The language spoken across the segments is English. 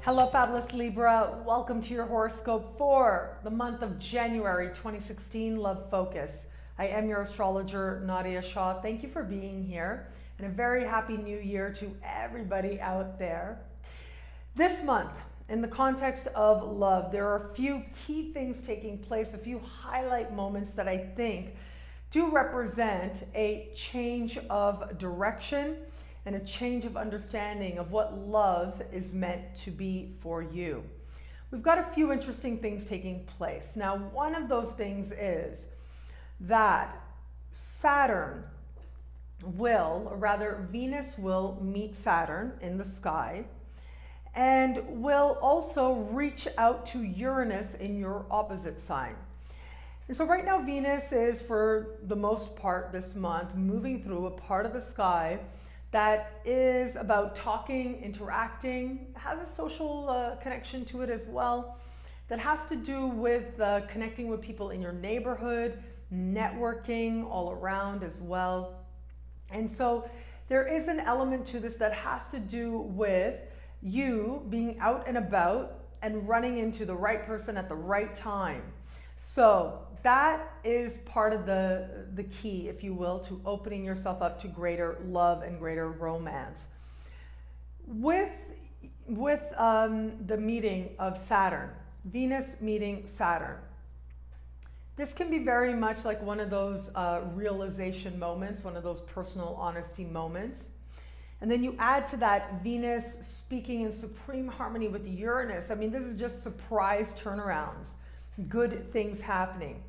Hello, fabulous Libra. Welcome to your horoscope for the month of January 2016, Love Focus. I am your astrologer, Nadiya Shah. Thank you for being here, and a very happy new year to everybody out there. This month, in the context of love, there are a few key things taking place, a few highlight moments that I think do represent a change of direction and a change of understanding of what love is meant to be for you. We've got a few interesting things taking place. Now, one of those things is that Saturn will, or rather Venus will meet Saturn in the sky and will also reach out to Uranus in your opposite sign. And so right now Venus is, for the most part this month, moving through a part of the sky that is about talking, interacting, has a social connection to it as well, that has to do with connecting with people in your neighborhood, networking all around as well. And so there is an element to this that has to do with you being out and about and running into the right person at the right time. So that is part of the key, if you will, to opening yourself up to greater love and greater romance. With the meeting of Saturn, Venus meeting Saturn, this can be very much like one of those realization moments, one of those personal honesty moments. And then you add to that Venus speaking in supreme harmony with Uranus. I mean, this is just surprise turnarounds, good things happening.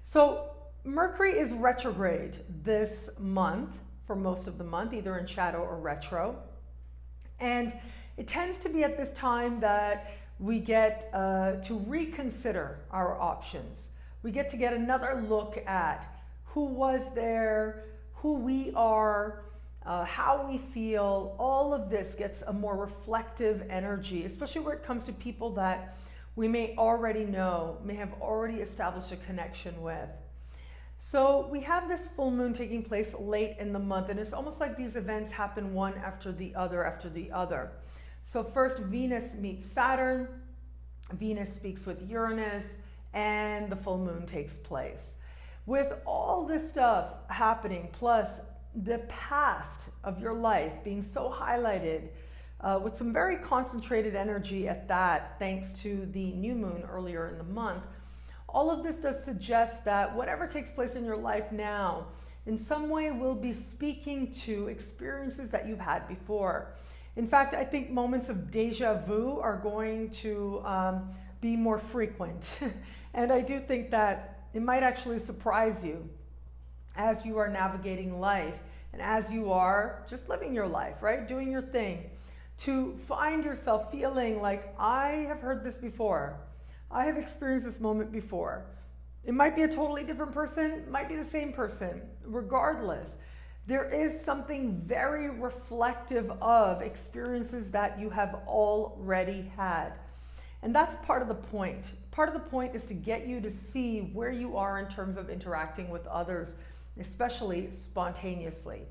So Mercury is retrograde this month, for most of the month, either in shadow or retro. And it tends to be at this time that we get to reconsider our options. We get to get another look at who was there, who we are, how we feel. All of this gets a more reflective energy, especially where it comes to people that we may already know, may have already established a connection with. So we have this full moon taking place late in the month, and it's almost like these events happen one after the other after the other. So first Venus meets Saturn, Venus speaks with Uranus, and the full moon takes place. With all this stuff happening, plus the past of your life being so highlighted, with some very concentrated energy at that, thanks to the new moon earlier in the month, all of this does suggest that whatever takes place in your life now, in some way will be speaking to experiences that you've had before. In fact, I think moments of deja vu are going to be more frequent. And I do think that it might actually surprise you as you are navigating life and as you are just living your life, right? Doing your thing, to find yourself feeling like, I have heard this before. I have experienced this moment before. It might be a totally different person, it might be the same person. Regardless, there is something very reflective of experiences that you have already had. And that's part of the point. Part of the point is to get you to see where you are in terms of interacting with others, especially spontaneously.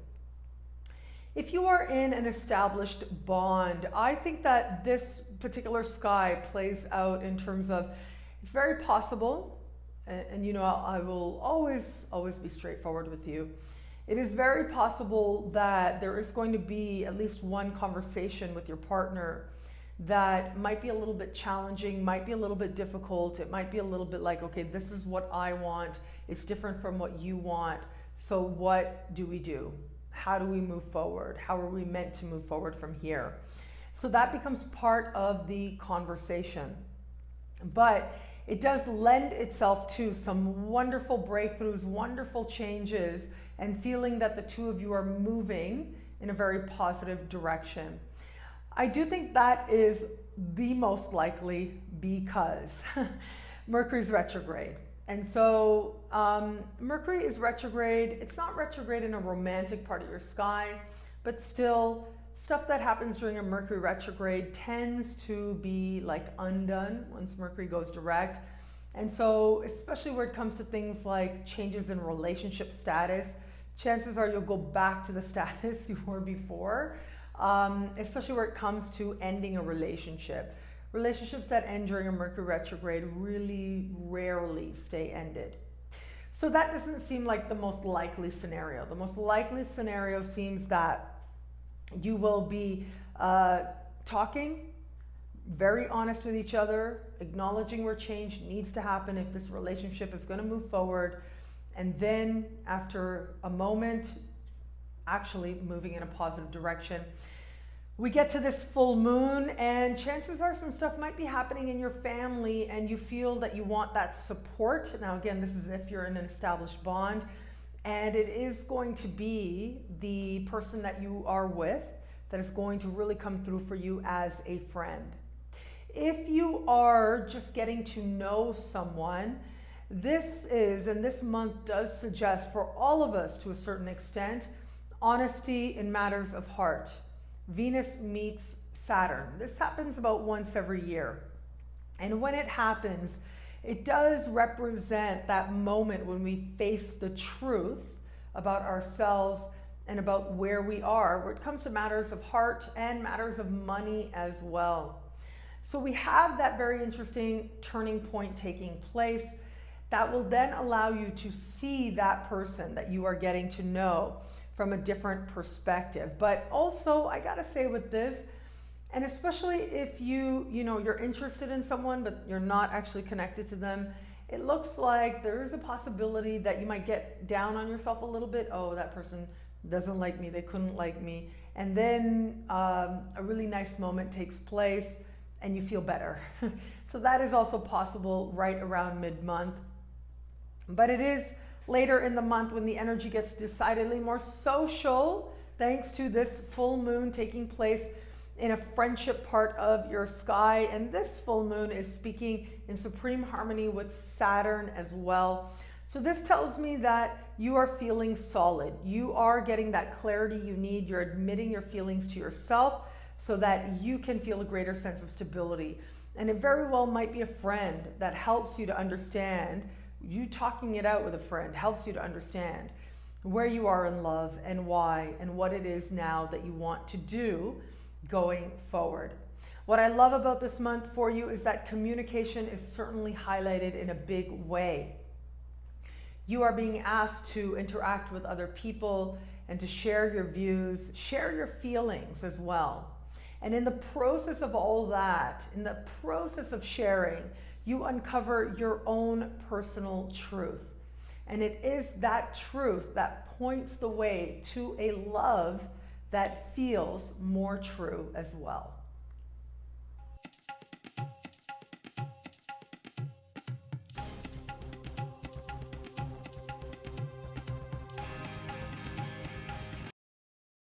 If you are in an established bond, I think that this particular sky plays out in terms of, it's very possible, and you know, I will always be straightforward with you. It is very possible that there is going to be at least one conversation with your partner that might be a little bit challenging, might be a little bit difficult. It might be a little bit like, okay, this is what I want. It's different from what you want. So what do we do? How do we move forward? How are we meant to move forward from here? So that becomes part of the conversation. But it does lend itself to some wonderful breakthroughs, wonderful changes, and feeling that the two of you are moving in a very positive direction. I do think that is the most likely because Mercury's retrograde. And so Mercury is retrograde. It's not retrograde in a romantic part of your sky, but still stuff that happens during a Mercury retrograde tends to be like undone once Mercury goes direct. And so especially where it comes to things like changes in relationship status, chances are you'll go back to the status you were before, especially where it comes to ending a relationship. relationships that end during a Mercury retrograde really rarely stay ended. So that doesn't seem like the most likely scenario. The most likely scenario seems that you will be talking, very honest with each other, acknowledging where change needs to happen if this relationship is going to move forward, and then after a moment, actually moving in a positive direction. We get to this full moon, and chances are some stuff might be happening in your family and you feel that you want that support. Now again, this is if you're in an established bond, and it is going to be the person that you are with that is going to really come through for you as a friend. If you are just getting to know someone, this month does suggest for all of us to a certain extent, honesty in matters of heart. Venus meets Saturn. This happens about once every year. And when it happens, it does represent that moment when we face the truth about ourselves and about where we are, where it comes to matters of heart and matters of money as well. So we have that very interesting turning point taking place that will then allow you to see that person that you are getting to know from a different perspective. But also, I gotta say with this, and especially if you're interested in someone but you're not actually connected to them, it looks like there is a possibility that you might get down on yourself a little bit. Oh, that person doesn't like me, they couldn't like me. And then a really nice moment takes place and you feel better. So that is also possible right around mid-month. But it is later in the month when the energy gets decidedly more social, thanks to this full moon taking place in a friendship part of your sky. And this full moon is speaking in supreme harmony with Saturn as well. So this tells me that you are feeling solid. You are getting that clarity you need. You're admitting your feelings to yourself so that you can feel a greater sense of stability. And it very well might be a friend that helps you to understand. You talking it out with a friend helps you to understand where you are in love and why and what it is now that you want to do going forward. What I love about this month for you is that communication is certainly highlighted in a big way. You are being asked to interact with other people and to share your views, share your feelings as well. And in the process of all that, in the process of sharing, you uncover your own personal truth. And it is that truth that points the way to a love that feels more true as well.